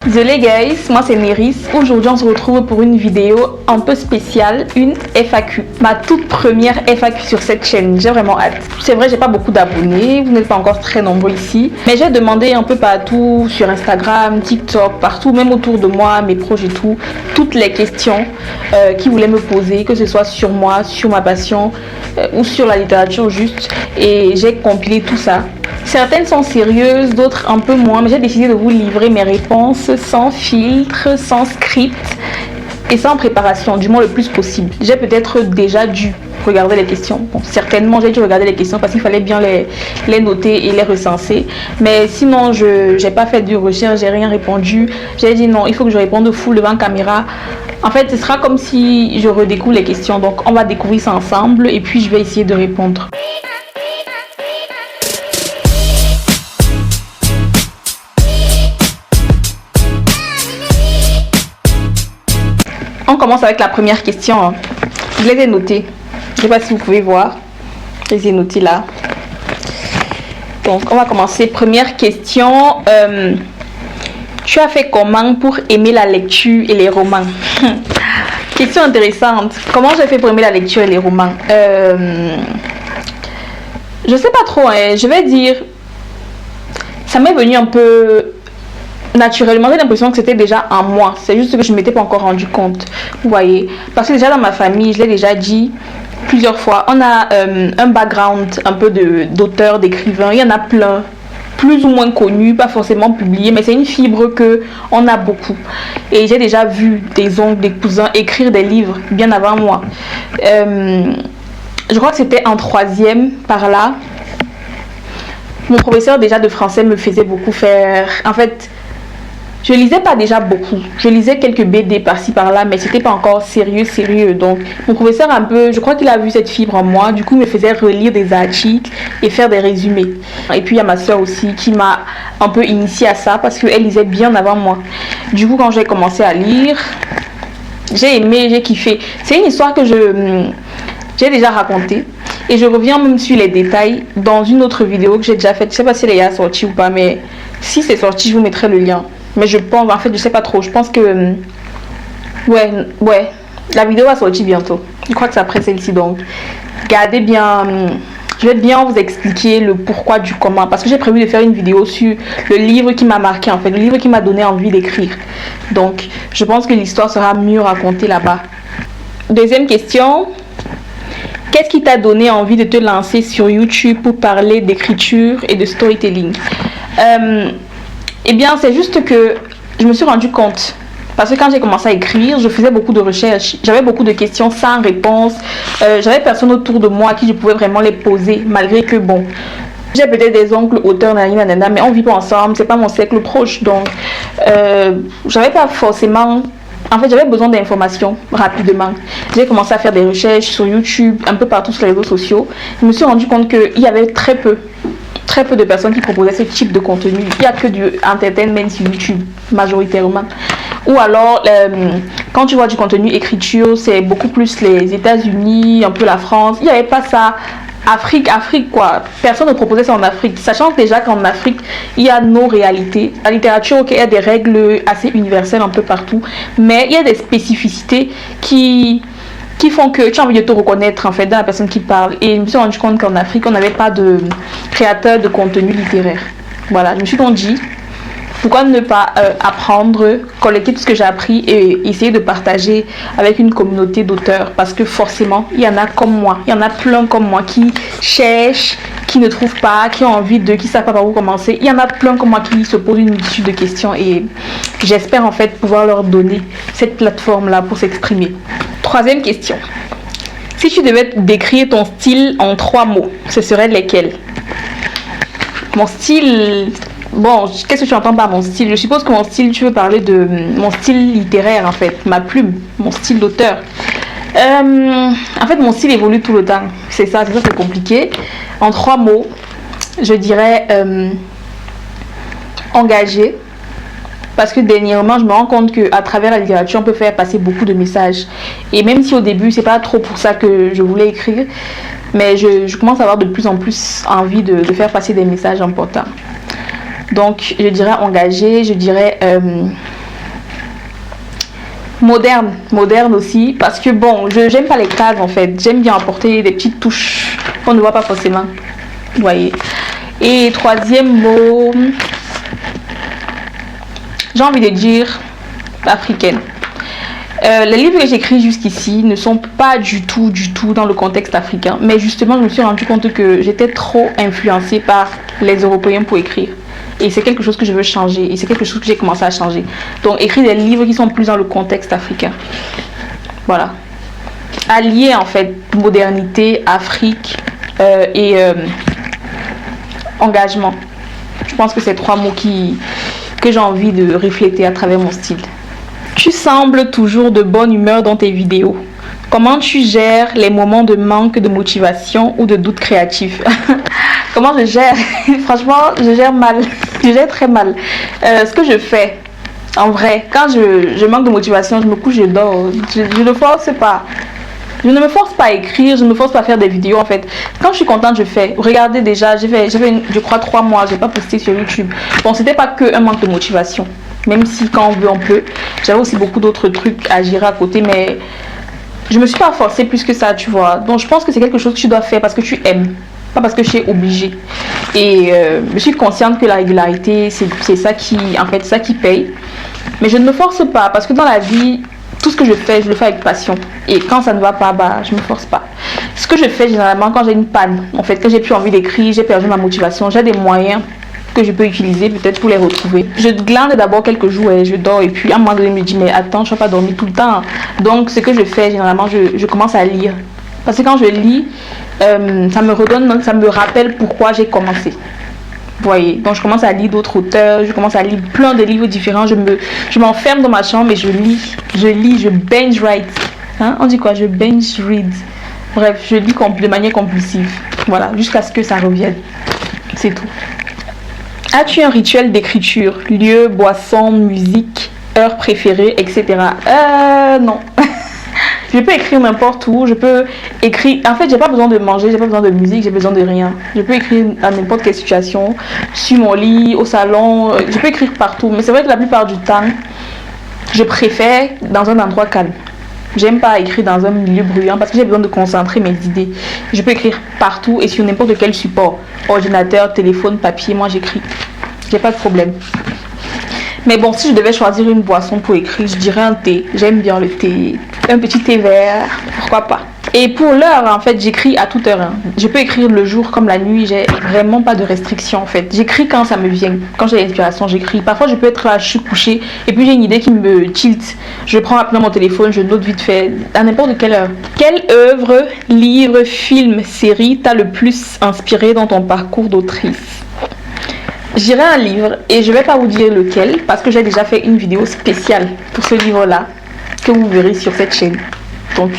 Désolé guys, moi c'est Néris. Aujourd'hui on se retrouve pour une vidéo un peu spéciale, une FAQ. Ma toute première FAQ sur cette chaîne, j'ai vraiment hâte. C'est vrai, j'ai pas beaucoup d'abonnés, vous n'êtes pas encore très nombreux ici. Mais j'ai demandé un peu partout, sur Instagram, TikTok, partout, même autour de moi, mes proches et tout, toutes les questions qu'ils voulaient me poser, que ce soit sur moi, sur ma passion ou sur la littérature juste. Et j'ai compilé tout ça. Certaines sont sérieuses, d'autres un peu moins, mais j'ai décidé de vous livrer mes réponses sans filtre, sans script et sans préparation, du moins le plus possible. J'ai peut-être déjà dû regarder les questions. Bon, certainement j'ai dû regarder les questions parce qu'il fallait bien les noter et les recenser. Mais sinon, je n'ai pas fait de recherche, j'ai rien répondu. J'ai dit non, il faut que je réponde full devant caméra. En fait, ce sera comme si je redécouvre les questions. Donc on va découvrir ça ensemble et puis je vais essayer de répondre. On commence avec la première question. Je les ai notées. Je ne sais pas si vous pouvez voir. Je les ai notées là. Donc, on va commencer. Première question. Tu as fait comment pour aimer la lecture et les romans? Question intéressante. Comment j'ai fait pour aimer la lecture et les romans? Je ne sais pas trop. Je vais dire... Ça m'est venu un peu... naturellement, j'ai l'impression que c'était déjà en moi. C'est juste que je ne m'étais pas encore rendu compte. Vous voyez, parce que déjà dans ma famille, je l'ai déjà dit plusieurs fois, on a un background un peu d'auteurs, d'écrivains. Il y en a plein, plus ou moins connus, pas forcément publiés, mais c'est une fibre que on a beaucoup. Et j'ai déjà vu des oncles, des cousins écrire des livres bien avant moi. Je crois que c'était en 3e par là. Mon professeur déjà de français me faisait beaucoup faire... En fait, je lisais pas déjà beaucoup. Je lisais quelques BD par-ci par-là, mais c'était pas encore sérieux. Donc, mon professeur un peu, je crois qu'il a vu cette fibre en moi. Du coup, il me faisait relire des articles et faire des résumés. Et puis, il y a ma soeur aussi qui m'a un peu initiée à ça parce qu'elle lisait bien avant moi. Du coup, quand j'ai commencé à lire, j'ai aimé, j'ai kiffé. C'est une histoire que j'ai déjà racontée. Et je reviens même sur les détails dans une autre vidéo que j'ai déjà faite. Je sais pas si elle est sortie ou pas, mais si c'est sorti, je vous mettrai le lien. Mais je pense, en fait, je sais pas trop. Je pense que... Ouais. La vidéo va sortir bientôt. Je crois que c'est après celle-ci, donc... Regardez bien... Je vais bien vous expliquer le pourquoi du comment. Parce que j'ai prévu de faire une vidéo sur le livre qui m'a marqué, en fait. Le livre qui m'a donné envie d'écrire. Donc, je pense que l'histoire sera mieux racontée là-bas. Deuxième question. Qu'est-ce qui t'a donné envie de te lancer sur YouTube pour parler d'écriture et de storytelling? Eh bien, c'est juste que je me suis rendu compte. Parce que quand j'ai commencé à écrire, je faisais beaucoup de recherches. J'avais beaucoup de questions sans réponse. J'avais personne autour de moi à qui je pouvais vraiment les poser. Malgré que, bon, j'ai peut-être des oncles, auteurs, nanana, mais on vit pas ensemble. C'est pas mon cercle proche. Donc, j'avais pas forcément... En fait, j'avais besoin d'informations rapidement. J'ai commencé à faire des recherches sur YouTube, un peu partout sur les réseaux sociaux. Je me suis rendu compte qu'il y avait très peu de personnes qui proposaient ce type de contenu. Il n'y a que du entertainment sur YouTube, majoritairement. Ou alors, quand tu vois du contenu écriture, c'est beaucoup plus les États-Unis, un peu la France. Il n'y avait pas ça. Afrique quoi. Personne ne proposait ça en Afrique. Sachant déjà qu'en Afrique, il y a nos réalités. La littérature, ok, il y a des règles assez universelles un peu partout. Mais il y a des spécificités qui font que tu as envie de te reconnaître en fait dans la personne qui parle. Et je me suis rendu compte qu'en Afrique, on n'avait pas de créateur de contenu littéraire. Voilà, je me suis donc dit, pourquoi ne pas apprendre, collecter tout ce que j'ai appris et essayer de partager avec une communauté d'auteurs. Parce que forcément, il y en a comme moi, il y en a plein comme moi qui cherchent, qui ne trouvent pas, qui ont envie qui ne savent pas par où commencer. Il y en a plein comme moi qui se posent une multitude de questions et j'espère en fait pouvoir leur donner cette plateforme-là pour s'exprimer. Troisième question. Si tu devais décrire ton style en 3 mots, ce serait lesquels? Mon style... Bon, qu'est-ce que tu entends par mon style? Je suppose que mon style, tu veux parler de mon style littéraire en fait, ma plume, mon style d'auteur. En fait, mon style évolue tout le temps. C'est ça qui est compliqué. En 3 mots, je dirais engagé. Parce que dernièrement, je me rends compte qu'à travers la littérature, on peut faire passer beaucoup de messages. Et même si au début, c'est pas trop pour ça que je voulais écrire, mais je commence à avoir de plus en plus envie de faire passer des messages importants. Donc je dirais engagé, je dirais moderne aussi, parce que bon, j'aime pas les cases en fait, j'aime bien apporter des petites touches qu'on ne voit pas forcément, vous voyez. Et troisième mot, j'ai envie de dire africaine. Les livres que j'écris jusqu'ici ne sont pas du tout dans le contexte africain, mais justement je me suis rendu compte que j'étais trop influencée par les Européens pour écrire. Et c'est quelque chose que je veux changer. Et c'est quelque chose que j'ai commencé à changer. Donc, écrire des livres qui sont plus dans le contexte africain. Voilà. Allier, en fait, modernité, Afrique et engagement. Je pense que c'est trois mots que j'ai envie de refléter à travers mon style. Tu sembles toujours de bonne humeur dans tes vidéos. Comment tu gères les moments de manque de motivation ou de doute créatif? Comment je gère? Franchement, je gère mal. Je gère très mal. Ce que je fais, en vrai, quand je manque de motivation, je me couche, je dors. Je ne force pas. Je ne me force pas à écrire, je ne me force pas à faire des vidéos en fait. Quand je suis contente, je fais. Regardez déjà, j'avais je crois 3 mois, je n'ai pas posté sur YouTube. Bon, c'était pas que un manque de motivation. Même si quand on veut, on peut. J'avais aussi beaucoup d'autres trucs à gérer à côté, mais je me suis pas forcée plus que ça, tu vois. Donc je pense que c'est quelque chose que tu dois faire parce que tu aimes, pas parce que tu es obligé. Et je suis consciente que la régularité, c'est ça qui, en fait, ça qui paye. Mais je ne me force pas parce que dans la vie, tout ce que je fais, je le fais avec passion. Et quand ça ne va pas, bah, je me force pas. Ce que je fais généralement quand j'ai une panne, en fait, quand j'ai plus envie d'écrire, j'ai perdu ma motivation, j'ai des moyens que je peux utiliser peut-être pour les retrouver. Je glande d'abord quelques jours et je dors et puis à un moment donné, je me dis mais attends, je ne vais pas dormir tout le temps. Donc ce que je fais généralement, je commence à lire. Parce que quand je lis, ça me redonne, ça me rappelle pourquoi j'ai commencé. Vous voyez, donc je commence à lire d'autres auteurs, je commence à lire plein de livres différents, je m'enferme dans ma chambre et je binge write. Hein? On dit quoi? Je binge read. Bref, je lis de manière compulsive. Voilà, jusqu'à ce que ça revienne. C'est tout. As-tu un rituel d'écriture? Lieu, boisson, musique, heure préférée, etc. Non. Je peux écrire n'importe où, je peux écrire... En fait, j'ai pas besoin de manger, j'ai pas besoin de musique, j'ai besoin de rien. Je peux écrire à n'importe quelle situation, sur mon lit, au salon, je peux écrire partout. Mais c'est vrai que la plupart du temps, je préfère dans un endroit calme. J'aime pas écrire dans un milieu bruyant parce que j'ai besoin de concentrer mes idées. Je peux écrire partout et sur n'importe quel support. Ordinateur, téléphone, papier, moi j'écris. J'ai pas de problème. Mais bon, si je devais choisir une boisson pour écrire, je dirais un thé. J'aime bien le thé. Un petit thé vert, pourquoi pas. Et pour l'heure, en fait, j'écris à toute heure. Hein. Je peux écrire le jour comme la nuit. J'ai vraiment pas de restriction, en fait. J'écris quand ça me vient. Quand j'ai l'inspiration, j'écris. Parfois, je peux être là, je suis couchée. Et puis, j'ai une idée qui me tilt. Je prends rapidement mon téléphone, je note vite fait. À n'importe quelle heure. Quelle œuvre, livre, film, série t'a le plus inspiré dans ton parcours d'autrice? J'irai un livre et je vais pas vous dire lequel parce que j'ai déjà fait une vidéo spéciale pour ce livre-là que vous verrez sur cette chaîne. Donc,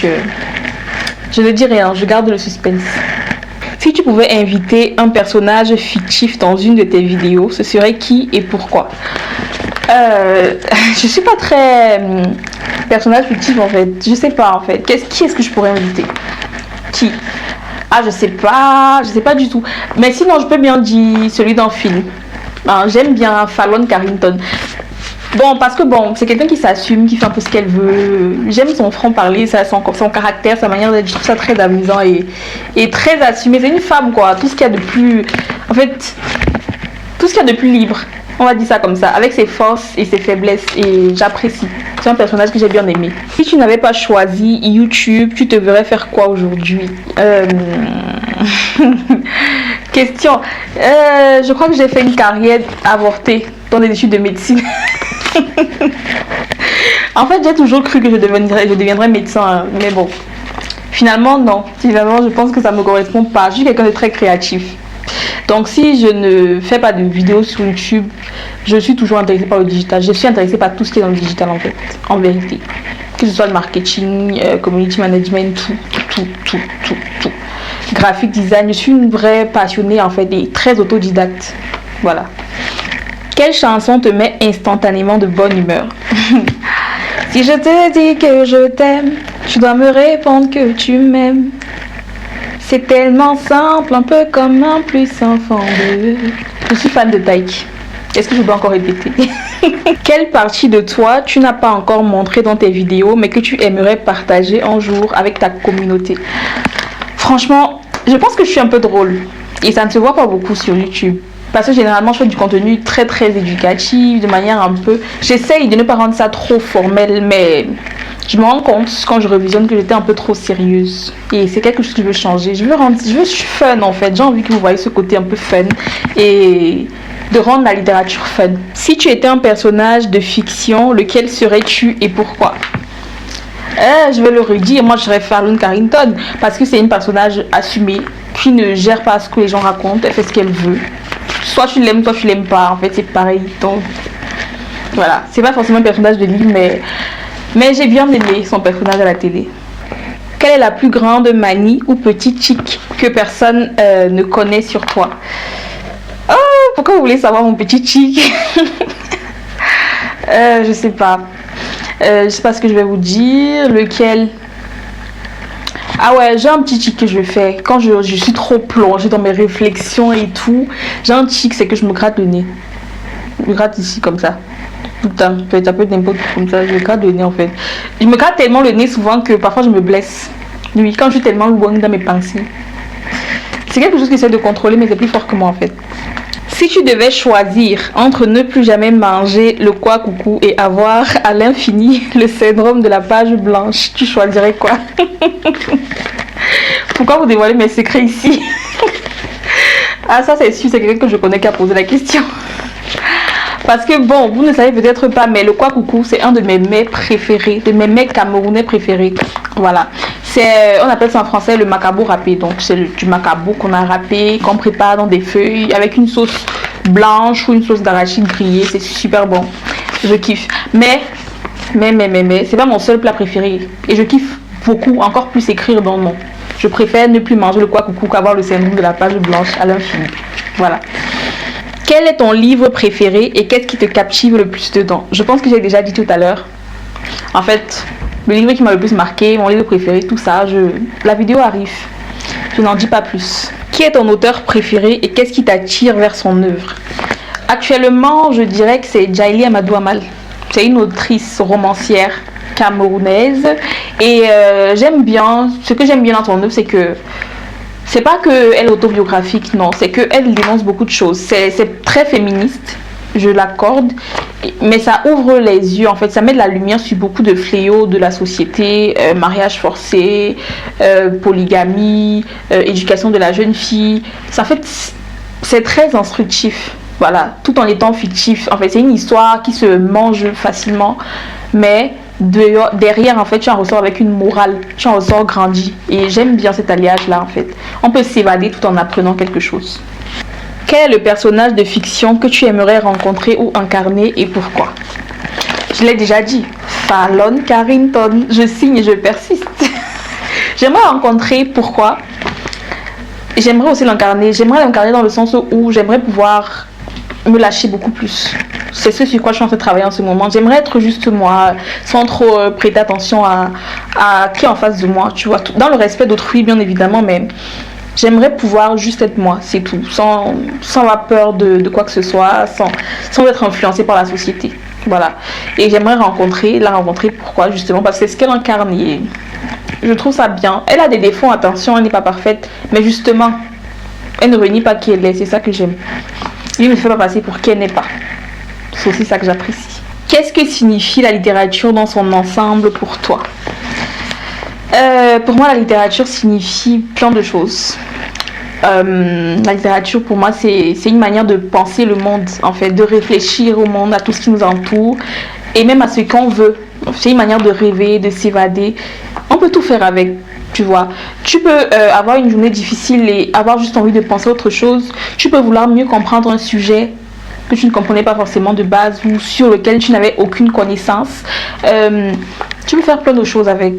je ne dis rien, je garde le suspense. Si tu pouvais inviter un personnage fictif dans une de tes vidéos, ce serait qui et pourquoi? Je suis pas très personnage fictif en fait. Je sais pas en fait. Qui est-ce que je pourrais inviter? Qui? Ah, je sais pas du tout. Mais sinon, je peux bien dire celui d'un film. J'aime bien Fallon Carrington. Bon, parce que bon, c'est quelqu'un qui s'assume, qui fait un peu ce qu'elle veut. J'aime son franc-parler, son caractère, sa manière d'être. Je trouve ça très amusant et très assumé. C'est une femme, quoi. Tout ce qu'il y a de plus... En fait, tout ce qu'il y a de plus libre. On va dire ça comme ça, avec ses forces et ses faiblesses, et j'apprécie. C'est un personnage que j'ai bien aimé. Si tu n'avais pas choisi YouTube, tu te verrais faire quoi aujourd'hui? Question. Je crois que j'ai fait une carrière avortée dans des études de médecine. En fait, j'ai toujours cru que je deviendrais médecin, hein, mais bon. Finalement, non. Finalement, je pense que ça ne me correspond pas. Je suis quelqu'un de très créatif. Donc si je ne fais pas de vidéos sur YouTube, je suis toujours intéressée par le digital. Je suis intéressée par tout ce qui est dans le digital en fait, en vérité. Que ce soit le marketing, community management, tout. Graphic design, je suis une vraie passionnée en fait et très autodidacte. Voilà. Quelle chanson te met instantanément de bonne humeur? Si je te dis que je t'aime, tu dois me répondre que tu m'aimes. C'est tellement simple, un peu comme un plus enfant de... Je suis fan de Taïk. Est-ce que je dois encore répéter? Quelle partie de toi tu n'as pas encore montré dans tes vidéos mais que tu aimerais partager un jour avec ta communauté? Franchement, je pense que je suis un peu drôle et ça ne se voit pas beaucoup sur YouTube. Parce que généralement, je fais du contenu très éducatif, de manière un peu... J'essaye de ne pas rendre ça trop formel, mais je me rends compte quand je revisionne que j'étais un peu trop sérieuse. Et c'est quelque chose que je veux changer. Je veux fun en fait. J'ai envie que vous voyez ce côté un peu fun et de rendre la littérature fun. Si tu étais un personnage de fiction, lequel serais-tu et pourquoi? Je vais le redire, moi je serais Falon Carrington parce que c'est une personnage assumée qui ne gère pas ce que les gens racontent, elle fait ce qu'elle veut. Soit tu l'aimes, soit tu l'aimes pas, en fait c'est pareil. Donc voilà, c'est pas forcément un personnage de livre, mais j'ai bien aimé son personnage à la télé. Quelle est la plus grande manie ou petit tic que personne ne connaît sur toi? Oh, pourquoi vous voulez savoir mon petit tic? Je sais pas. Je sais pas ce que je vais vous dire. Lequel? Ah ouais, j'ai un petit tic que je fais quand je suis trop plongée dans mes réflexions et tout. J'ai un tic, c'est que je me gratte le nez. Je me gratte ici comme ça. Tout le temps, ça peut être n'importe comme ça. Je me gratte le nez en fait. Je me gratte tellement le nez souvent que parfois je me blesse. Oui, quand je suis tellement loin dans mes pensées. C'est quelque chose que j'essaie de contrôler, mais c'est plus fort que moi en fait. Si tu devais choisir entre ne plus jamais manger le quoi coucou et avoir à l'infini le syndrome de la page blanche, tu choisirais quoi? Pourquoi vous dévoilez mes secrets ici? Ah ça c'est sûr, c'est quelqu'un que je connais qui a posé la question. Parce que bon, vous ne savez peut-être pas, mais le quoi coucou c'est un de mes mets préférés, de mes mets camerounais préférés. Voilà. On appelle ça en français le macabo râpé. Donc c'est du macabo qu'on a râpé, qu'on prépare dans des feuilles avec une sauce blanche ou une sauce d'arachide grillée. C'est super bon. Je kiffe. Mais, c'est pas mon seul plat préféré. Et je kiffe beaucoup, encore plus écrire dans le nom. Je préfère ne plus manger le quoi coucou qu'avoir le syndrome de la page blanche à l'infini. Voilà. Quel est ton livre préféré et qu'est-ce qui te captive le plus dedans? Je pense que j'ai déjà dit tout à l'heure. En fait, le livre qui m'a le plus marqué, mon livre préféré, tout ça, la vidéo arrive. Je n'en dis pas plus. Qui est ton auteur préféré et qu'est-ce qui t'attire vers son œuvre? Actuellement, je dirais que c'est Djaïli Amadou Amal. C'est une autrice romancière camerounaise et j'aime bien, ce que j'aime bien dans son œuvre, c'est que c'est pas qu'elle est autobiographique, non, c'est qu'elle dénonce beaucoup de choses. C'est très féministe, je l'accorde, mais ça ouvre les yeux, en fait, ça met de la lumière sur beaucoup de fléaux de la société, mariage forcé, polygamie, éducation de la jeune fille. En fait, c'est très instructif, voilà, tout en étant fictif. En fait, c'est une histoire qui se mange facilement, mais derrière en fait tu en ressors avec une morale, tu en ressors grandi et j'aime bien cet alliage là en fait. On peut s'évader tout en apprenant quelque chose. Quel est le personnage de fiction que tu aimerais rencontrer ou incarner et pourquoi? Je l'ai déjà dit, Falon Carrington, je signe et je persiste. J'aimerais rencontrer, pourquoi? J'aimerais aussi l'incarner, dans le sens où j'aimerais pouvoir me lâcher beaucoup plus. C'est ce sur quoi je suis en train de travailler en ce moment. J'aimerais être juste moi, sans trop prêter attention à qui est en face de moi, tu vois, dans le respect d'autrui bien évidemment, mais j'aimerais pouvoir juste être moi, c'est tout, sans avoir peur de quoi que ce soit, sans être influencée par la société. Voilà. Et j'aimerais la rencontrer, pourquoi? Justement parce que c'est ce qu'elle incarne et je trouve ça bien. Elle a des défauts, attention, elle n'est pas parfaite, mais justement, elle ne renie pas qui elle est, c'est ça que j'aime. Il ne me fait pas passer pour qui elle n'est pas. C'est aussi ça que j'apprécie. Qu'est-ce que signifie la littérature dans son ensemble pour toi? Pour moi, la littérature signifie plein de choses. La littérature, pour moi, c'est une manière de penser le monde, en fait, de réfléchir au monde, à tout ce qui nous entoure, et même à ce qu'on veut. C'est une manière de rêver, de s'évader. On peut tout faire avec. Tu vois, tu peux avoir une journée difficile et avoir juste envie de penser à autre chose. Tu peux vouloir mieux comprendre un sujet que tu ne comprenais pas forcément de base ou sur lequel tu n'avais aucune connaissance. Tu peux faire plein de choses avec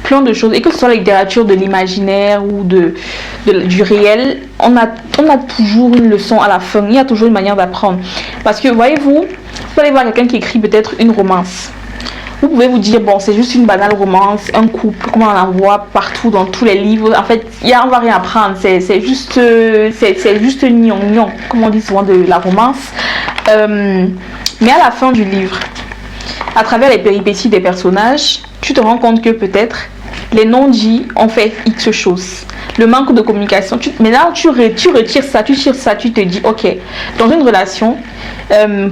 plein de choses. Et que ce soit la littérature de l'imaginaire ou du réel, on a toujours une leçon à la fin. Il y a toujours une manière d'apprendre. Parce que, voyez-vous, vous allez voir quelqu'un qui écrit peut-être une romance. Vous pouvez vous dire, bon, c'est juste une banale romance, un couple, comme on en voit partout dans tous les livres. En fait, on va rien apprendre, c'est juste gnon, comme on dit souvent de la romance. Mais à la fin du livre, à travers les péripéties des personnages, tu te rends compte que peut-être les non-dits ont fait X choses. Le manque de communication. Mais là, tu retires ça, tu te dis, ok, dans une relation,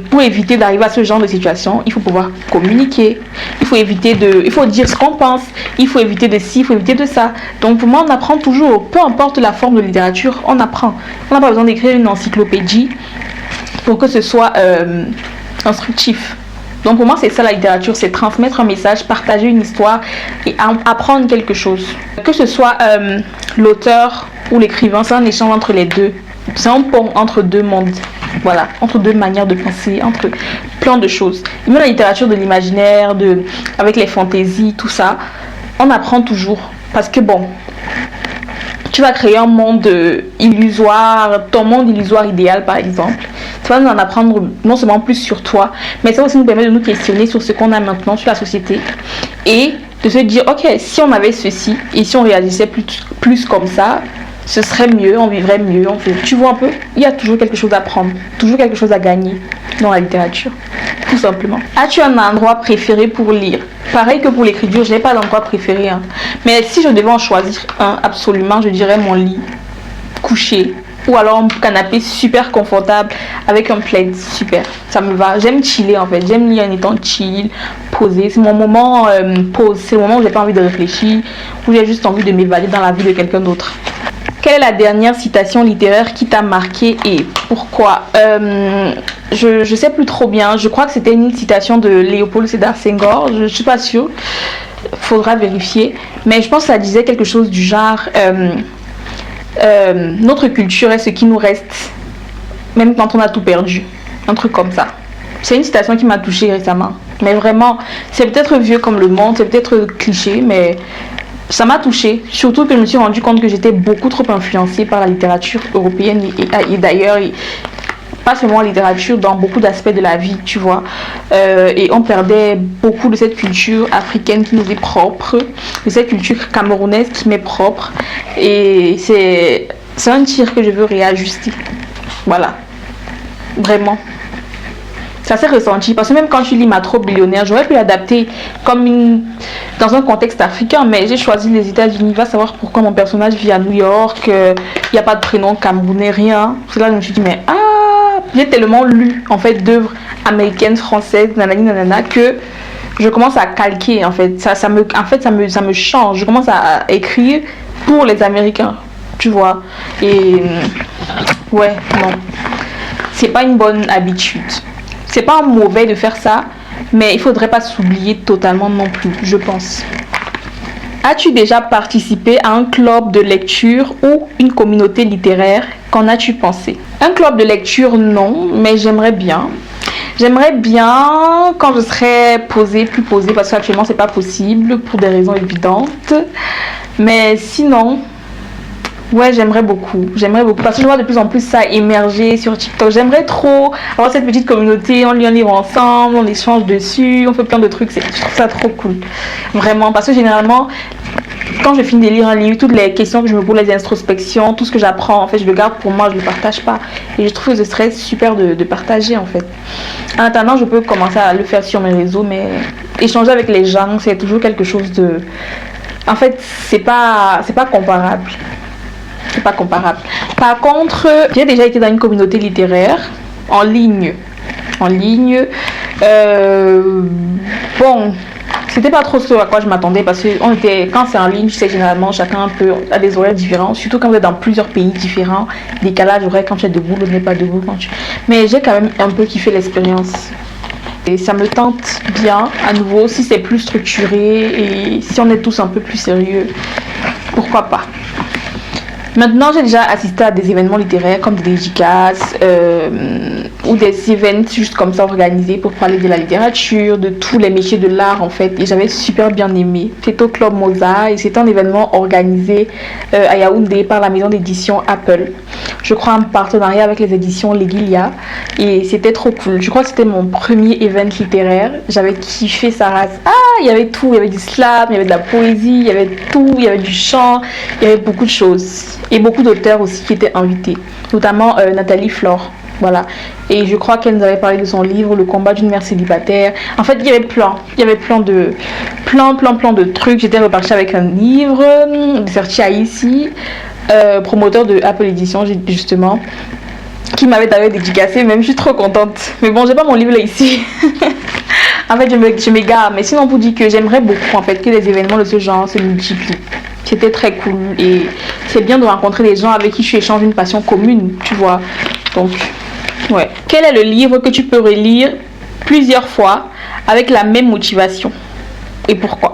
pour éviter d'arriver à ce genre de situation, il faut pouvoir communiquer, il faut dire ce qu'on pense, il faut éviter de ci, il faut éviter de ça. Donc pour moi, on apprend toujours, peu importe la forme de littérature, on apprend. On n'a pas besoin d'écrire une encyclopédie pour que ce soit instructif. Donc pour moi, c'est ça la littérature, c'est transmettre un message, partager une histoire et apprendre quelque chose. Que ce soit l'auteur ou l'écrivain, c'est un échange entre les deux. C'est un pont entre deux mondes, voilà, entre deux manières de penser, entre plein de choses. Et même la littérature de l'imaginaire, avec les fantaisies, tout ça, on apprend toujours. Parce que bon, tu vas créer un monde illusoire, ton monde illusoire idéal par exemple. Ça va nous en apprendre non seulement plus sur toi, mais ça aussi nous permet de nous questionner sur ce qu'on a maintenant, sur la société. Et de se dire, ok, si on avait ceci, et si on réagissait plus comme ça, ce serait mieux, on vivrait mieux. Tu vois un peu, il y a toujours quelque chose à prendre, toujours quelque chose à gagner dans la littérature, tout simplement. As-tu un endroit préféré pour lire? Pareil que pour l'écriture, je n'ai pas d'endroit préféré. Mais si je devais en choisir un, absolument, je dirais mon lit, couché. Ou alors un canapé super confortable avec un plaid, super, ça me va. J'aime chiller en fait, j'aime lire en étant chill, posé. C'est mon moment pause, c'est le moment où j'ai pas envie de réfléchir, où j'ai juste envie de m'évader dans la vie de quelqu'un d'autre. Quelle est la dernière citation littéraire qui t'a marqué et pourquoi? Je sais plus trop bien, je crois que c'était une citation de Léopold Sédar Senghor, je suis pas sûre, faudra vérifier. Mais je pense que ça disait quelque chose du genre... notre culture est ce qui nous reste, même quand on a tout perdu. Un truc comme ça. C'est une citation qui m'a touchée récemment. Mais vraiment, c'est peut-être vieux comme le monde, c'est peut-être cliché, mais ça m'a touchée. Surtout que je me suis rendu compte que j'étais beaucoup trop influencée par la littérature européenne et d'ailleurs, pas seulement la littérature, dans beaucoup d'aspects de la vie, tu vois. Et on perdait beaucoup de cette culture africaine qui nous est propre, de cette culture camerounaise qui m'est propre. Et c'est un tir que je veux réajuster. Voilà. Vraiment. Ça s'est ressenti parce que même quand tu lis Ma Trop Billionnaire, j'aurais pu l'adapter dans un contexte africain, mais j'ai choisi les États-Unis. Va savoir pourquoi mon personnage vit à New York, il n'y a pas de prénom camerounais, rien. C'est là que je me suis dit, mais j'ai tellement lu en fait d'œuvres américaines, françaises, nanana, que je commence à calquer en fait. Ça me change. Je commence à écrire pour les Américains, tu vois. Et ouais, non. C'est pas une bonne habitude. C'est pas mauvais de faire ça, mais il faudrait pas s'oublier totalement non plus, je pense. As-tu déjà participé à un club de lecture ou une communauté littéraire? Qu'en as-tu pensé? Un club de lecture, non, mais j'aimerais bien. J'aimerais bien quand je serai plus posée, parce qu'actuellement c'est pas possible pour des raisons évidentes. Mais sinon, ouais, j'aimerais beaucoup parce que je vois de plus en plus ça émerger sur TikTok. J'aimerais trop avoir cette petite communauté, on lit un livre ensemble, on échange dessus, on fait plein de trucs, je trouve ça trop cool, vraiment, parce que généralement quand je finis de lire un livre, toutes les questions que je me pose, les introspections, tout ce que j'apprends, en fait je le garde pour moi, je le partage pas, et je trouve que ce serait super de partager en fait. En attendant, je peux commencer à le faire sur mes réseaux, mais échanger avec les gens, c'est toujours quelque chose de... En fait, c'est pas comparable. C'est pas comparable. Par contre, j'ai déjà été dans une communauté littéraire en ligne. Bon, c'était pas trop ce à quoi je m'attendais parce que quand c'est en ligne, tu sais, généralement chacun a des horaires différents, surtout quand vous êtes dans plusieurs pays différents, décalage horaire quand tu es debout, l'autre n'est pas debout mais j'ai quand même un peu kiffé l'expérience. Et ça me tente bien, à nouveau, si c'est plus structuré et si on est tous un peu plus sérieux, pourquoi pas. Maintenant, j'ai déjà assisté à des événements littéraires comme des dédicaces ou des events juste comme ça organisés pour parler de la littérature, de tous les métiers de l'art en fait. Et j'avais super bien aimé. C'était au Club Mozart et c'était un événement organisé à Yaoundé par la maison d'édition Apple. Je crois en partenariat avec les éditions Legilia. Et c'était trop cool. Je crois que c'était mon premier event littéraire. J'avais kiffé sa race. Il y avait tout. Il y avait du slam, il y avait de la poésie, il y avait tout. Il y avait du chant, il y avait beaucoup de choses. Et beaucoup d'auteurs aussi qui étaient invités, notamment Nathalie Flore. Voilà. Et je crois qu'elle nous avait parlé de son livre, Le combat d'une mère célibataire. En fait, il y avait plein de trucs. J'étais repartie avec un livre de Sertia ici, promoteur de Apple Edition, justement, qui m'avait d'ailleurs dédicacé. Même, je suis trop contente. Mais bon, j'ai pas mon livre là ici. En fait, je m'égare. Mais sinon, on vous dit que j'aimerais beaucoup, en fait, que les événements de ce genre se multiplient. C'était très cool. Et c'est bien de rencontrer des gens avec qui tu échanges une passion commune, tu vois. Donc... ouais. Quel est le livre que tu peux relire plusieurs fois avec la même motivation et pourquoi?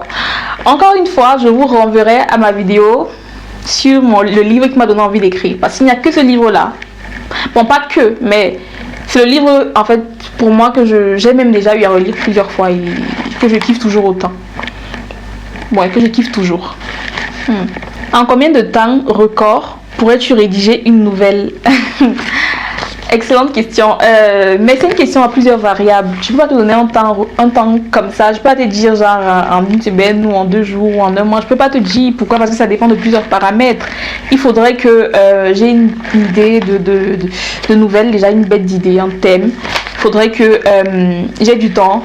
Encore une fois, je vous renverrai à ma vidéo sur le livre qui m'a donné envie d'écrire. Parce qu'il n'y a que ce livre-là. Bon, pas que, mais c'est le livre, en fait, pour moi, que j'ai même déjà eu à relire plusieurs fois et que je kiffe toujours autant. Ouais, que je kiffe toujours. En combien de temps record pourrais-tu rédiger une nouvelle? Excellente question. Mais c'est une question à plusieurs variables. Je ne peux pas te donner un temps comme ça. Je ne peux pas te dire genre en une semaine ou en 2 jours ou en un mois. Je ne peux pas te dire pourquoi, parce que ça dépend de plusieurs paramètres. Il faudrait que j'ai une idée de nouvelles, déjà une bête d'idée, un thème. Il faudrait que j'ai du temps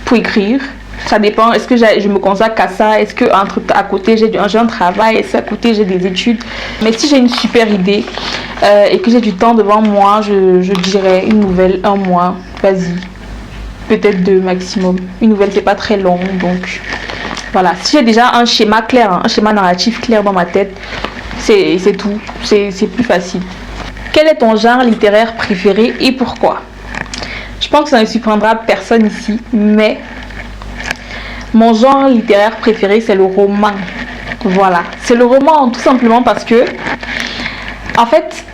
pour écrire. Ça dépend, est-ce que je me consacre à ça, est-ce que à côté j'ai un travail, est-ce qu'à côté j'ai des études. Mais si j'ai une super idée et que j'ai du temps devant moi, je dirais une nouvelle, 1 mois, vas-y, peut-être 2 maximum. Une nouvelle c'est pas très long, donc voilà. Si j'ai déjà un schéma clair, un schéma narratif clair dans ma tête, c'est tout, c'est plus facile. Quel est ton genre littéraire préféré et pourquoi? Je pense que ça ne surprendra personne ici, mais mon genre littéraire préféré, c'est le roman. Voilà. C'est le roman tout simplement parce que, en fait,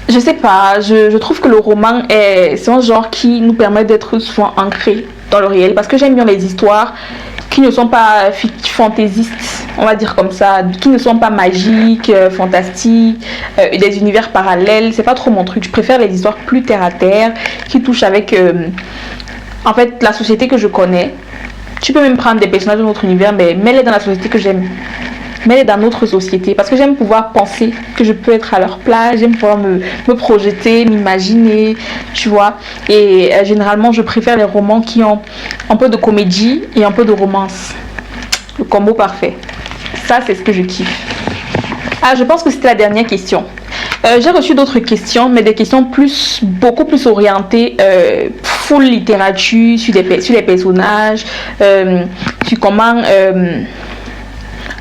je sais pas, je trouve que le roman c'est un genre qui nous permet d'être souvent ancrés dans le réel. Parce que j'aime bien les histoires qui ne sont pas fantaisistes, on va dire comme ça, qui ne sont pas magiques, fantastiques, des univers parallèles. C'est pas trop mon truc. Je préfère les histoires plus terre à terre, qui touchent avec, en fait, la société que je connais. Tu peux même prendre des personnages de notre univers, mais mets-les dans la société que j'aime. Mets-les dans notre société. Parce que j'aime pouvoir penser que je peux être à leur place. J'aime pouvoir me projeter, m'imaginer, tu vois. Et généralement, je préfère les romans qui ont un peu de comédie et un peu de romance. Le combo parfait. Ça, c'est ce que je kiffe. Ah, je pense que c'était la dernière question. J'ai reçu d'autres questions, mais des questions beaucoup plus orientées full littérature, sur les personnages, sur comment,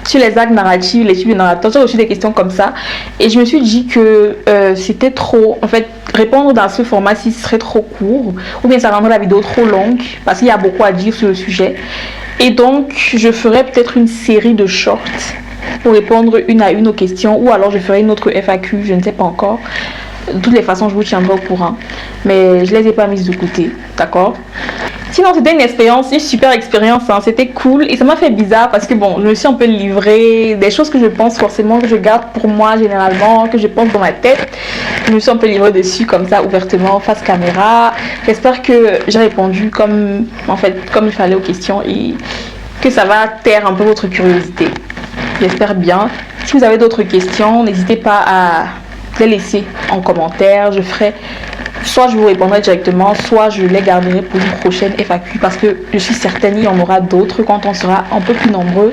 sur les actes narratifs, les types de narrateurs. J'ai reçu des questions comme ça, et je me suis dit que c'était trop, en fait, répondre dans ce format-ci serait trop court, ou bien ça rendrait la vidéo trop longue, parce qu'il y a beaucoup à dire sur le sujet. Et donc, je ferai peut-être une série de shorts pour répondre une à une aux questions, ou alors je ferai une autre FAQ, je ne sais pas encore. De toutes les façons, je vous tiendrai au courant, mais je les ai pas mises de côté, d'accord? Sinon, c'était une super expérience, hein. C'était cool et ça m'a fait bizarre parce que bon, je me suis un peu livrée, des choses que je pense forcément, que je garde pour moi généralement, que je pense dans ma tête. Je me suis un peu livrée dessus comme ça, ouvertement, face caméra. J'espère que j'ai répondu comme il fallait aux questions et que ça va taire un peu votre curiosité. J'espère bien. Si vous avez d'autres questions, n'hésitez pas à les laisser en commentaire. Soit je vous répondrai directement, soit je les garderai pour une prochaine FAQ parce que je suis certaine qu'il y en aura d'autres quand on sera un peu plus nombreux.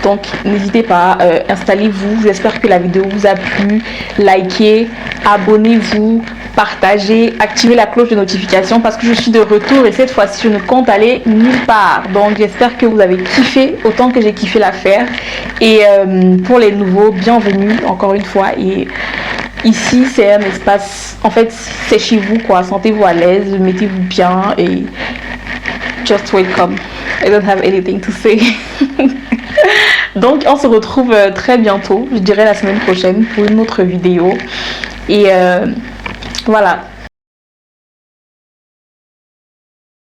Donc n'hésitez pas, installez-vous. J'espère que la vidéo vous a plu. Likez, abonnez-vous, partagez, activez la cloche de notification parce que je suis de retour et cette fois-ci je ne compte aller nulle part. Donc j'espère que vous avez kiffé autant que j'ai kiffé la faire. Et pour les nouveaux, bienvenue encore une fois. Et ici c'est un espace, en fait c'est chez vous quoi, sentez-vous à l'aise, mettez-vous bien et just welcome. I don't have anything to say. Donc on se retrouve très bientôt, je dirais la semaine prochaine pour une autre vidéo et voilà.